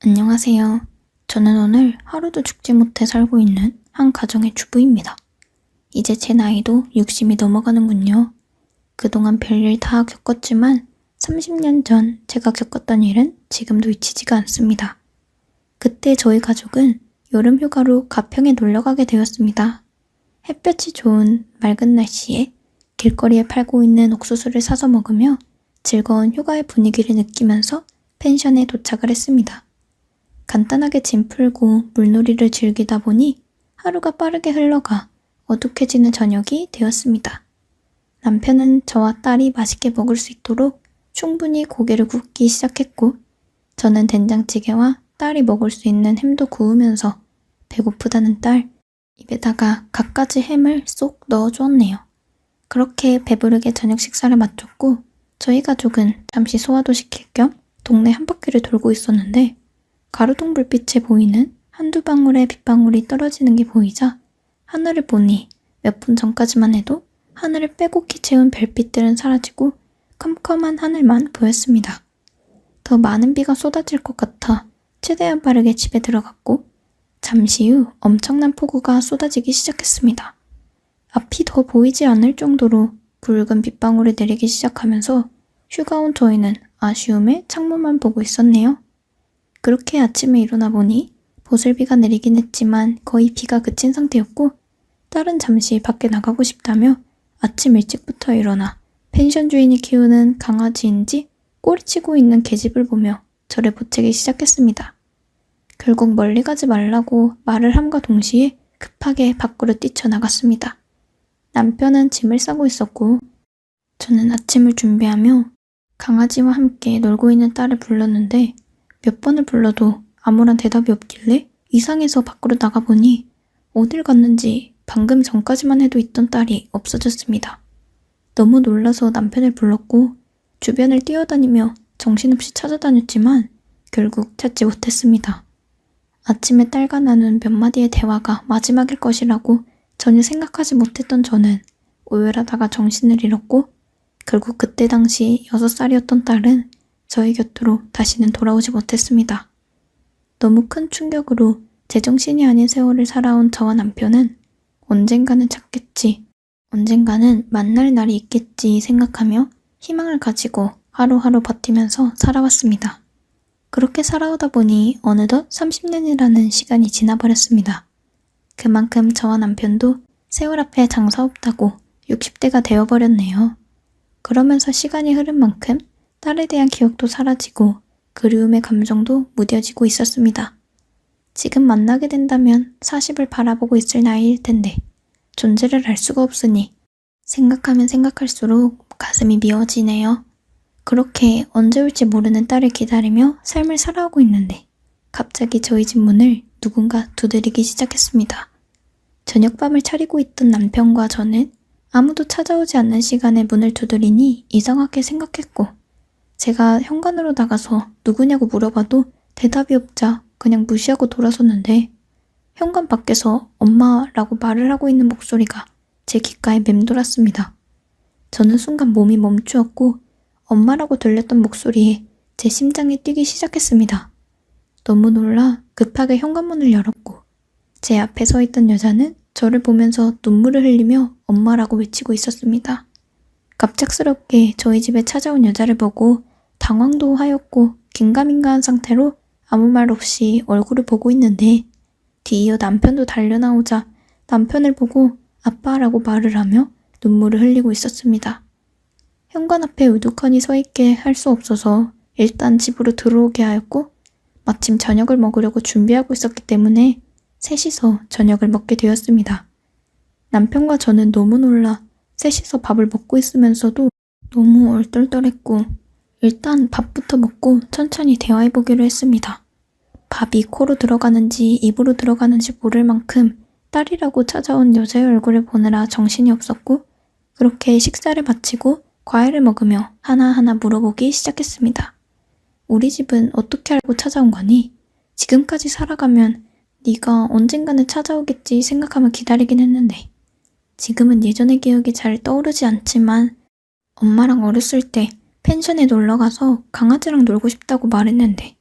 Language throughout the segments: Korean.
안녕하세요. 저는 오늘 하루도 죽지 못해 살고 있는 한 가정의 주부입니다. 이제 제 나이도 60이 넘어가는군요. 그동안 별일 다 겪었지만 30년 전 제가 겪었던 일은 지금도 잊히지가 않습니다. 그때 저희 가족은 여름 휴가로 가평에 놀러가게 되었습니다. 햇볕이 좋은 맑은 날씨에 길거리에 팔고 있는 옥수수를 사서 먹으며 즐거운 휴가의 분위기를 느끼면서 펜션에 도착을 했습니다. 간단하게 짐 풀고 물놀이를 즐기다 보니 하루가 빠르게 흘러가 어둑해지는 저녁이 되었습니다. 남편은 저와 딸이 맛있게 먹을 수 있도록 충분히 고기를 굽기 시작했고, 저는 된장찌개와 딸이 먹을 수 있는 햄도 구우면서 배고프다는 딸 입에다가 갖가지 햄을 쏙 넣어주었네요. 그렇게 배부르게 저녁 식사를 마쳤고, 저희 가족은 잠시 소화도 시킬 겸 동네 한 바퀴를 돌고 있었는데, 가로등 불빛에 보이는 한두 방울의 빗방울이 떨어지는 게 보이자 하늘을 보니 몇 분 전까지만 해도 하늘을 빼곡히 채운 별빛들은 사라지고 컴컴한 하늘만 보였습니다. 더 많은 비가 쏟아질 것 같아 최대한 빠르게 집에 들어갔고, 잠시 후 엄청난 폭우가 쏟아지기 시작했습니다. 앞이 더 보이지 않을 정도로 굵은 빗방울이 내리기 시작하면서 휴가 온 저희는 아쉬움에 창문만 보고 있었네요. 그렇게 아침에 일어나 보니 보슬비가 내리긴 했지만 거의 비가 그친 상태였고, 딸은 잠시 밖에 나가고 싶다며 아침 일찍부터 일어나 펜션 주인이 키우는 강아지인지 꼬리치고 있는 계집을 보며 저를 보채기 시작했습니다. 결국 멀리 가지 말라고 말을 함과 동시에 급하게 밖으로 뛰쳐나갔습니다. 남편은 짐을 싸고 있었고, 저는 아침을 준비하며 강아지와 함께 놀고 있는 딸을 불렀는데, 몇 번을 불러도 아무런 대답이 없길래 이상해서 밖으로 나가보니 어딜 갔는지 방금 전까지만 해도 있던 딸이 없어졌습니다. 너무 놀라서 남편을 불렀고 주변을 뛰어다니며 정신없이 찾아다녔지만 결국 찾지 못했습니다. 아침에 딸과 나눈 몇 마디의 대화가 마지막일 것이라고 전혀 생각하지 못했던 저는 오열하다가 정신을 잃었고, 결국 그때 당시 6살이었던 딸은 저희 곁으로 다시는 돌아오지 못했습니다. 너무 큰 충격으로 제정신이 아닌 세월을 살아온 저와 남편은 언젠가는 찾겠지, 언젠가는 만날 날이 있겠지 생각하며 희망을 가지고 하루하루 버티면서 살아왔습니다. 그렇게 살아오다 보니 어느덧 30년이라는 시간이 지나버렸습니다. 그만큼 저와 남편도 세월 앞에 장사 없다고 60대가 되어버렸네요. 그러면서 시간이 흐른 만큼 딸에 대한 기억도 사라지고 그리움의 감정도 무뎌지고 있었습니다. 지금 만나게 된다면 40을 바라보고 있을 나이일 텐데 존재를 알 수가 없으니 생각하면 생각할수록 가슴이 미어지네요. 그렇게 언제 올지 모르는 딸을 기다리며 삶을 살아오고 있는데 갑자기 저희 집 문을 누군가 두드리기 시작했습니다. 저녁밤을 차리고 있던 남편과 저는 아무도 찾아오지 않는 시간에 문을 두드리니 이상하게 생각했고, 제가 현관으로 나가서 누구냐고 물어봐도 대답이 없자 그냥 무시하고 돌아섰는데, 현관 밖에서 엄마라고 말을 하고 있는 목소리가 제 귓가에 맴돌았습니다. 저는 순간 몸이 멈추었고 엄마라고 들렸던 목소리에 제 심장이 뛰기 시작했습니다. 너무 놀라 급하게 현관문을 열었고, 제 앞에 서 있던 여자는 저를 보면서 눈물을 흘리며 엄마라고 외치고 있었습니다. 갑작스럽게 저희 집에 찾아온 여자를 보고 당황도 하였고 긴가민가한 상태로 아무 말 없이 얼굴을 보고 있는데, 뒤이어 남편도 달려나오자 남편을 보고 아빠라고 말을 하며 눈물을 흘리고 있었습니다. 현관 앞에 우두커니 서 있게 할 수 없어서 일단 집으로 들어오게 하였고, 마침 저녁을 먹으려고 준비하고 있었기 때문에 셋이서 저녁을 먹게 되었습니다. 남편과 저는 너무 놀라 셋이서 밥을 먹고 있으면서도 너무 얼떨떨했고, 일단 밥부터 먹고 천천히 대화해보기로 했습니다. 밥이 코로 들어가는지 입으로 들어가는지 모를 만큼 딸이라고 찾아온 여자의 얼굴을 보느라 정신이 없었고, 그렇게 식사를 마치고 과일을 먹으며 하나하나 물어보기 시작했습니다. 우리 집은 어떻게 알고 찾아온 거니? 지금까지 살아가면 네가 언젠가는 찾아오겠지 생각하며 기다리긴 했는데, 지금은 예전의 기억이 잘 떠오르지 않지만 엄마랑 어렸을 때 펜션에 놀러가서 강아지랑 놀고 싶다고 말했는데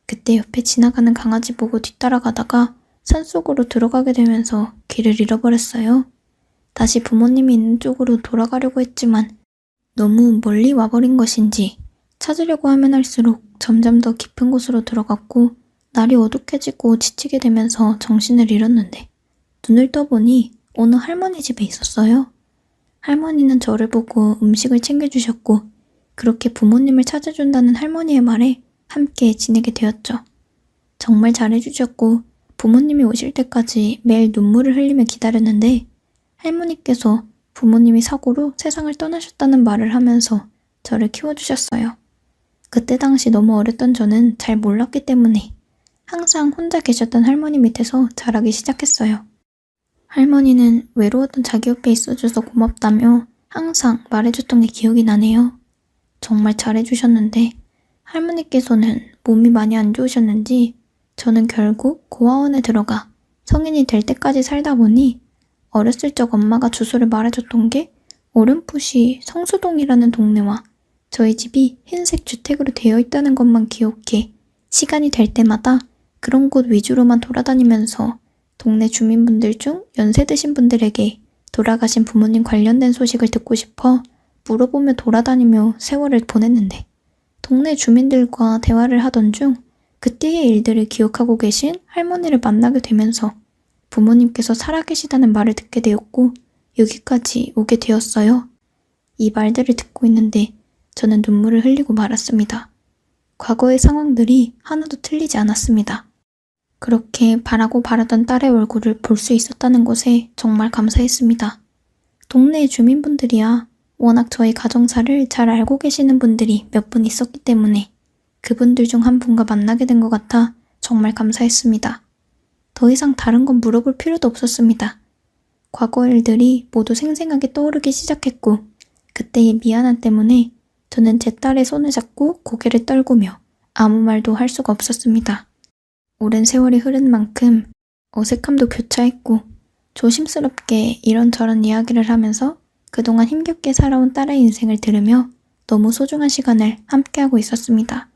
그때 옆에 지나가는 강아지 보고 뒤따라가다가 산속으로 들어가게 되면서 길을 잃어버렸어요. 다시 부모님이 있는 쪽으로 돌아가려고 했지만 너무 멀리 와버린 것인지 찾으려고 하면 할수록 점점 더 깊은 곳으로 들어갔고 날이 어둑해지고 지치게 되면서 정신을 잃었는데 눈을 떠보니 어느 할머니 집에 있었어요. 할머니는 저를 보고 음식을 챙겨주셨고 그렇게 부모님을 찾아준다는 할머니의 말에 함께 지내게 되었죠. 정말 잘해주셨고 부모님이 오실 때까지 매일 눈물을 흘리며 기다렸는데 할머니께서 부모님이 사고로 세상을 떠나셨다는 말을 하면서 저를 키워주셨어요. 그때 당시 너무 어렸던 저는 잘 몰랐기 때문에 항상 혼자 계셨던 할머니 밑에서 자라기 시작했어요. 할머니는 외로웠던 자기 옆에 있어줘서 고맙다며 항상 말해줬던 게 기억이 나네요. 정말 잘해주셨는데 할머니께서는 몸이 많이 안 좋으셨는지 저는 결국 고아원에 들어가 성인이 될 때까지 살다 보니 어렸을 적 엄마가 주소를 말해줬던 게 어렴풋이 성수동이라는 동네와 저희 집이 흰색 주택으로 되어 있다는 것만 기억해 시간이 될 때마다 그런 곳 위주로만 돌아다니면서 동네 주민분들 중 연세 드신 분들에게 돌아가신 부모님 관련된 소식을 듣고 싶어 물어보며 돌아다니며 세월을 보냈는데 동네 주민들과 대화를 하던 중 그때의 일들을 기억하고 계신 할머니를 만나게 되면서 부모님께서 살아계시다는 말을 듣게 되었고 여기까지 오게 되었어요. 이 말들을 듣고 있는데 저는 눈물을 흘리고 말았습니다. 과거의 상황들이 하나도 틀리지 않았습니다. 그렇게 바라고 바라던 딸의 얼굴을 볼 수 있었다는 것에 정말 감사했습니다. 동네의 주민분들이야 워낙 저희 가정사를 잘 알고 계시는 분들이 몇 분 있었기 때문에 그분들 중 한 분과 만나게 된 것 같아 정말 감사했습니다. 더 이상 다른 건 물어볼 필요도 없었습니다. 과거 일들이 모두 생생하게 떠오르기 시작했고 그때의 미안함 때문에 저는 제 딸의 손을 잡고 고개를 떨구며 아무 말도 할 수가 없었습니다. 오랜 세월이 흐른 만큼 어색함도 교차했고 조심스럽게 이런저런 이야기를 하면서 그동안 힘겹게 살아온 딸의 인생을 들으며 너무 소중한 시간을 함께하고 있었습니다.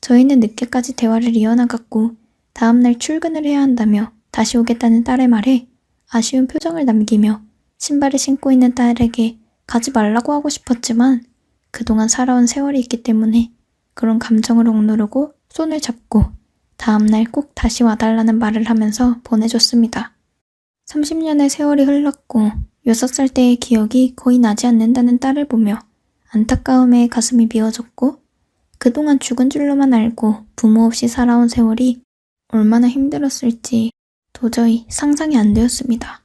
저희는 늦게까지 대화를 이어나갔고 다음날 출근을 해야 한다며 다시 오겠다는 딸의 말에 아쉬운 표정을 남기며 신발을 신고 있는 딸에게 가지 말라고 하고 싶었지만 그동안 살아온 세월이 있기 때문에 그런 감정을 억누르고 손을 잡고 다음날 꼭 다시 와달라는 말을 하면서 보내줬습니다. 30년의 세월이 흘렀고 6살 때의 기억이 거의 나지 않는다는 딸을 보며 안타까움에 가슴이 미어졌고 그동안 죽은 줄로만 알고 부모 없이 살아온 세월이 얼마나 힘들었을지 도저히 상상이 안 되었습니다.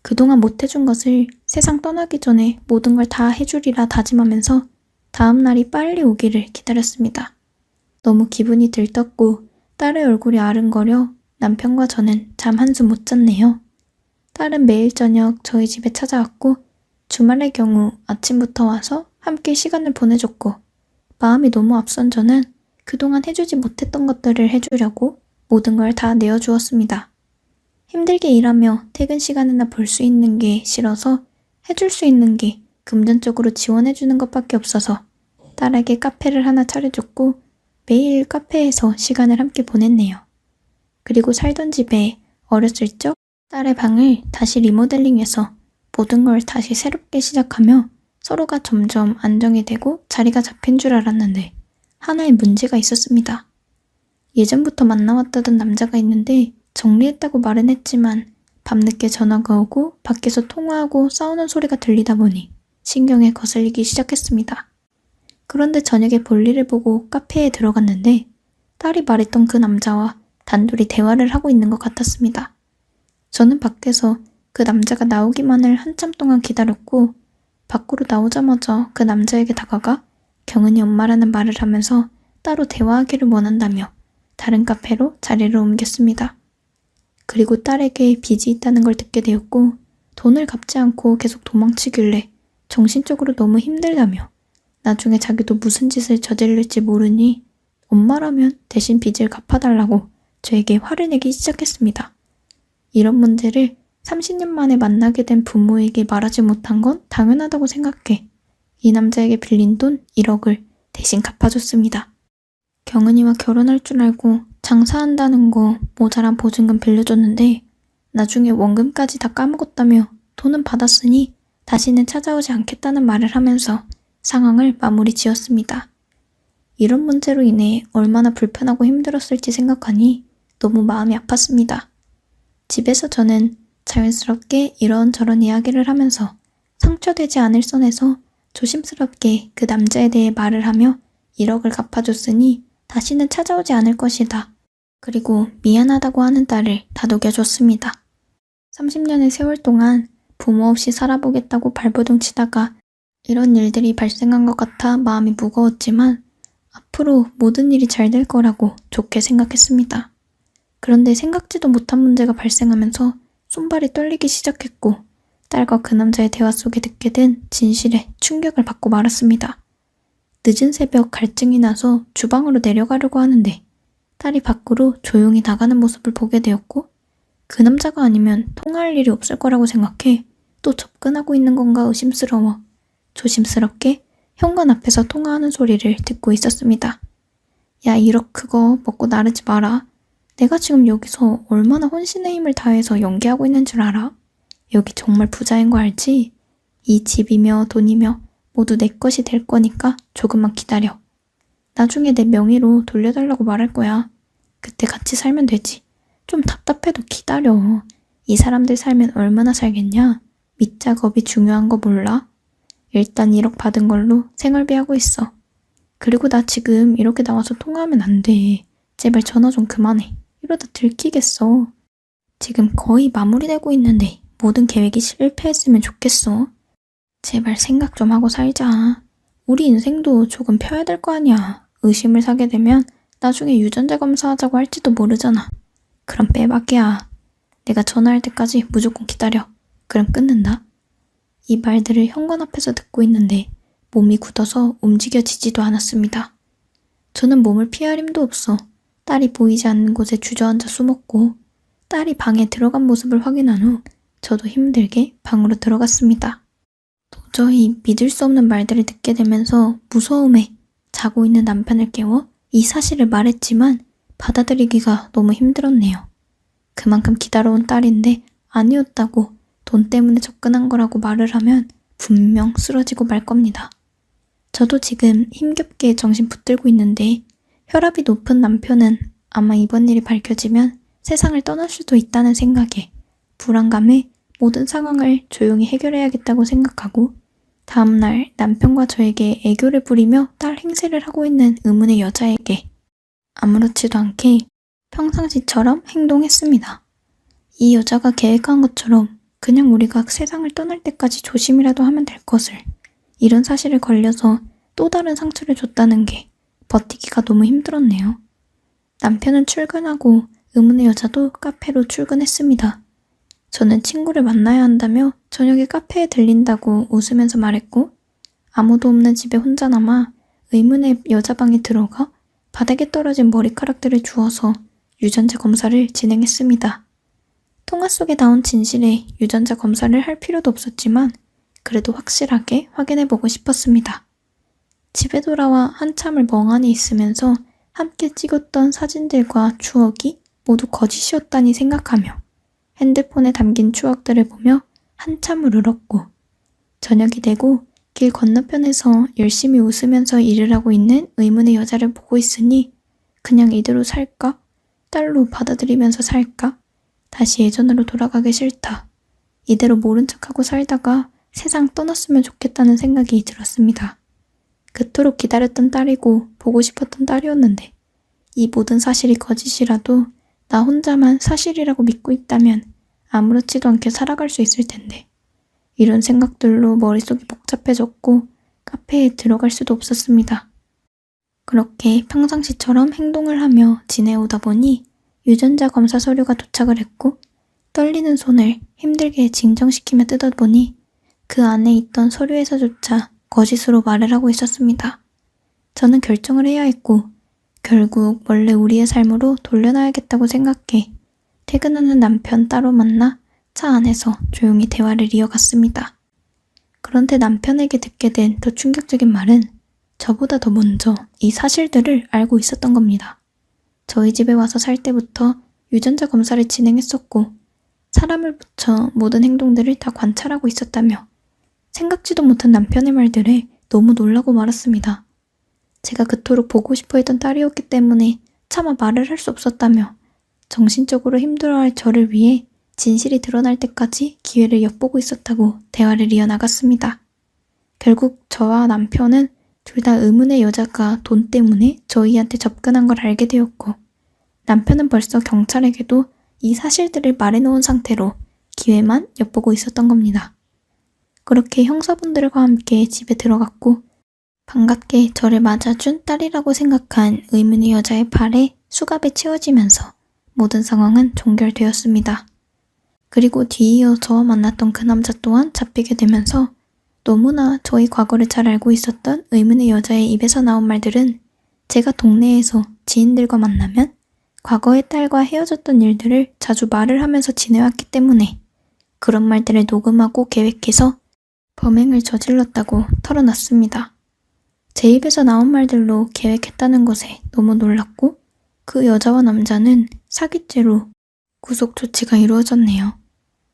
그동안 못해준 것을 세상 떠나기 전에 모든 걸 다 해주리라 다짐하면서 다음 날이 빨리 오기를 기다렸습니다. 너무 기분이 들떴고 딸의 얼굴이 아른거려 남편과 저는 잠 한숨 못 잤네요. 딸은 매일 저녁 저희 집에 찾아왔고 주말의 경우 아침부터 와서 함께 시간을 보내줬고 마음이 너무 앞선 저는 그동안 해주지 못했던 것들을 해주려고 모든 걸 다 내어주었습니다. 힘들게 일하며 퇴근 시간에나 볼 수 있는 게 싫어서 해줄 수 있는 게 금전적으로 지원해주는 것밖에 없어서 딸에게 카페를 하나 차려줬고 매일 카페에서 시간을 함께 보냈네요. 그리고 살던 집에 어렸을 적 딸의 방을 다시 리모델링해서 모든 걸 다시 새롭게 시작하며 서로가 점점 안정이 되고 자리가 잡힌 줄 알았는데 하나의 문제가 있었습니다. 예전부터 만나왔다던 남자가 있는데 정리했다고 말은 했지만 밤늦게 전화가 오고 밖에서 통화하고 싸우는 소리가 들리다 보니 신경에 거슬리기 시작했습니다. 그런데 저녁에 볼일을 보고 카페에 들어갔는데 딸이 말했던 그 남자와 단둘이 대화를 하고 있는 것 같았습니다. 저는 밖에서 그 남자가 나오기만을 한참 동안 기다렸고 밖으로 나오자마자 그 남자에게 다가가 경은이 엄마라는 말을 하면서 따로 대화하기를 원한다며 다른 카페로 자리를 옮겼습니다. 그리고 딸에게 빚이 있다는 걸 듣게 되었고 돈을 갚지 않고 계속 도망치길래 정신적으로 너무 힘들다며 나중에 자기도 무슨 짓을 저질릴지 모르니 엄마라면 대신 빚을 갚아달라고 저에게 화를 내기 시작했습니다. 이런 문제를 30년 만에 만나게 된 부모에게 말하지 못한 건 당연하다고 생각해 이 남자에게 빌린 돈 1억을 대신 갚아줬습니다. 경은이와 결혼할 줄 알고 장사한다는 거 모자란 보증금 빌려줬는데 나중에 원금까지 다 까먹었다며 돈은 받았으니 다시는 찾아오지 않겠다는 말을 하면서 상황을 마무리 지었습니다. 이런 문제로 인해 얼마나 불편하고 힘들었을지 생각하니 너무 마음이 아팠습니다. 집에서 저는 자연스럽게 이런저런 이야기를 하면서 상처되지 않을 선에서 조심스럽게 그 남자에 대해 말을 하며 1억을 갚아줬으니 다시는 찾아오지 않을 것이다. 그리고 미안하다고 하는 딸을 다독여줬습니다. 30년의 세월 동안 부모 없이 살아보겠다고 발버둥 치다가 이런 일들이 발생한 것 같아 마음이 무거웠지만 앞으로 모든 일이 잘 될 거라고 좋게 생각했습니다. 그런데 생각지도 못한 문제가 발생하면서 손발이 떨리기 시작했고 딸과 그 남자의 대화 속에 듣게 된 진실에 충격을 받고 말았습니다. 늦은 새벽 갈증이 나서 주방으로 내려가려고 하는데 딸이 밖으로 조용히 나가는 모습을 보게 되었고 그 남자가 아니면 통화할 일이 없을 거라고 생각해 또 접근하고 있는 건가 의심스러워 조심스럽게 현관 앞에서 통화하는 소리를 듣고 있었습니다. 야, 1억 그거 먹고 나르지 마라. 내가 지금 여기서 얼마나 혼신의 힘을 다해서 연기하고 있는 줄 알아? 여기 정말 부자인 거 알지? 이 집이며 돈이며 모두 내 것이 될 거니까 조금만 기다려. 나중에 내 명의로 돌려달라고 말할 거야. 그때 같이 살면 되지. 좀 답답해도 기다려. 이 사람들 살면 얼마나 살겠냐? 밑작업이 중요한 거 몰라? 일단 1억 받은 걸로 생활비 하고 있어. 그리고 나 지금 이렇게 나와서 통화하면 안 돼. 제발 전화 좀 그만해. 이러다 들키겠어. 지금 거의 마무리되고 있는데 모든 계획이 실패했으면 좋겠어. 제발 생각 좀 하고 살자. 우리 인생도 조금 펴야 될 거 아니야. 의심을 사게 되면 나중에 유전자 검사하자고 할지도 모르잖아. 그럼 빼박이야. 내가 전화할 때까지 무조건 기다려. 그럼 끊는다. 이 말들을 현관 앞에서 듣고 있는데 몸이 굳어서 움직여지지도 않았습니다. 저는 몸을 피할 힘도 없어 딸이 보이지 않는 곳에 주저앉아 숨었고 딸이 방에 들어간 모습을 확인한 후 저도 힘들게 방으로 들어갔습니다. 도저히 믿을 수 없는 말들을 듣게 되면서 무서움에 자고 있는 남편을 깨워 이 사실을 말했지만 받아들이기가 너무 힘들었네요. 그만큼 기다려온 딸인데 아니었다고 돈 때문에 접근한 거라고 말을 하면 분명 쓰러지고 말 겁니다. 저도 지금 힘겹게 정신 붙들고 있는데 혈압이 높은 남편은 아마 이번 일이 밝혀지면 세상을 떠날 수도 있다는 생각에 불안감에 모든 상황을 조용히 해결해야겠다고 생각하고 다음날 남편과 저에게 애교를 부리며 딸 행세를 하고 있는 의문의 여자에게 아무렇지도 않게 평상시처럼 행동했습니다. 이 여자가 계획한 것처럼 그냥 우리가 세상을 떠날 때까지 조심이라도 하면 될 것을 이런 사실을 걸려서 또 다른 상처를 줬다는 게 버티기가 너무 힘들었네요. 남편은 출근하고 의문의 여자도 카페로 출근했습니다. 저는 친구를 만나야 한다며 저녁에 카페에 들린다고 웃으면서 말했고 아무도 없는 집에 혼자 남아 의문의 여자 방에 들어가 바닥에 떨어진 머리카락들을 주워서 유전자 검사를 진행했습니다. 통화 속에 나온 진실에 유전자 검사를 할 필요도 없었지만 그래도 확실하게 확인해보고 싶었습니다. 집에 돌아와 한참을 멍하니 있으면서 함께 찍었던 사진들과 추억이 모두 거짓이었다니 생각하며 핸드폰에 담긴 추억들을 보며 한참을 울었고 저녁이 되고 길 건너편에서 열심히 웃으면서 일을 하고 있는 의문의 여자를 보고 있으니 그냥 이대로 살까? 딸로 받아들이면서 살까? 다시 예전으로 돌아가기 싫다. 이대로 모른 척하고 살다가 세상 떠났으면 좋겠다는 생각이 들었습니다. 그토록 기다렸던 딸이고 보고 싶었던 딸이었는데 이 모든 사실이 거짓이라도 나 혼자만 사실이라고 믿고 있다면 아무렇지도 않게 살아갈 수 있을 텐데 이런 생각들로 머릿속이 복잡해졌고 카페에 들어갈 수도 없었습니다. 그렇게 평상시처럼 행동을 하며 지내오다 보니 유전자 검사 서류가 도착을 했고 떨리는 손을 힘들게 진정시키며 뜯어보니 그 안에 있던 서류에서조차 거짓으로 말을 하고 있었습니다. 저는 결정을 해야 했고 결국 원래 우리의 삶으로 돌려놔야겠다고 생각해 퇴근하는 남편 따로 만나 차 안에서 조용히 대화를 이어갔습니다. 그런데 남편에게 듣게 된 더 충격적인 말은 저보다 더 먼저 이 사실들을 알고 있었던 겁니다. 저희 집에 와서 살 때부터 유전자 검사를 진행했었고 사람을 붙여 모든 행동들을 다 관찰하고 있었다며 생각지도 못한 남편의 말들에 너무 놀라고 말았습니다. 제가 그토록 보고 싶어 했던 딸이었기 때문에 차마 말을 할 수 없었다며 정신적으로 힘들어할 저를 위해 진실이 드러날 때까지 기회를 엿보고 있었다고 대화를 이어나갔습니다. 결국 저와 남편은 둘 다 의문의 여자가 돈 때문에 저희한테 접근한 걸 알게 되었고 남편은 벌써 경찰에게도 이 사실들을 말해놓은 상태로 기회만 엿보고 있었던 겁니다. 그렇게 형사분들과 함께 집에 들어갔고 반갑게 저를 맞아준 딸이라고 생각한 의문의 여자의 팔에 수갑에 채워지면서 모든 상황은 종결되었습니다. 그리고 뒤이어 저와 만났던 그 남자 또한 잡히게 되면서 너무나 저희 과거를 잘 알고 있었던 의문의 여자의 입에서 나온 말들은 제가 동네에서 지인들과 만나면 과거의 딸과 헤어졌던 일들을 자주 말을 하면서 지내왔기 때문에 그런 말들을 녹음하고 계획해서 범행을 저질렀다고 털어놨습니다. 제 입에서 나온 말들로 계획했다는 것에 너무 놀랐고 그 여자와 남자는 사기죄로 구속 조치가 이루어졌네요.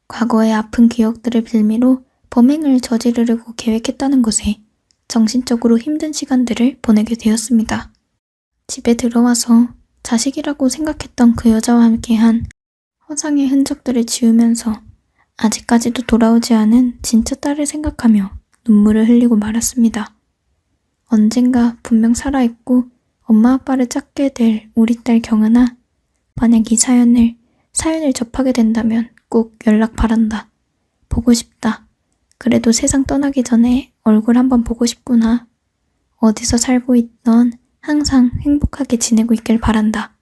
과거의 아픈 기억들을 빌미로 범행을 저지르려고 계획했다는 것에 정신적으로 힘든 시간들을 보내게 되었습니다. 집에 들어와서 자식이라고 생각했던 그 여자와 함께한 허상의 흔적들을 지우면서 아직까지도 돌아오지 않은 진짜 딸을 생각하며 눈물을 흘리고 말았습니다. 언젠가 분명 살아있고 엄마 아빠를 찾게 될 우리 딸 경은아, 만약 이 사연을 접하게 된다면 꼭 연락 바란다. 보고 싶다. 그래도 세상 떠나기 전에 얼굴 한번 보고 싶구나. 어디서 살고 있던 항상 행복하게 지내고 있길 바란다.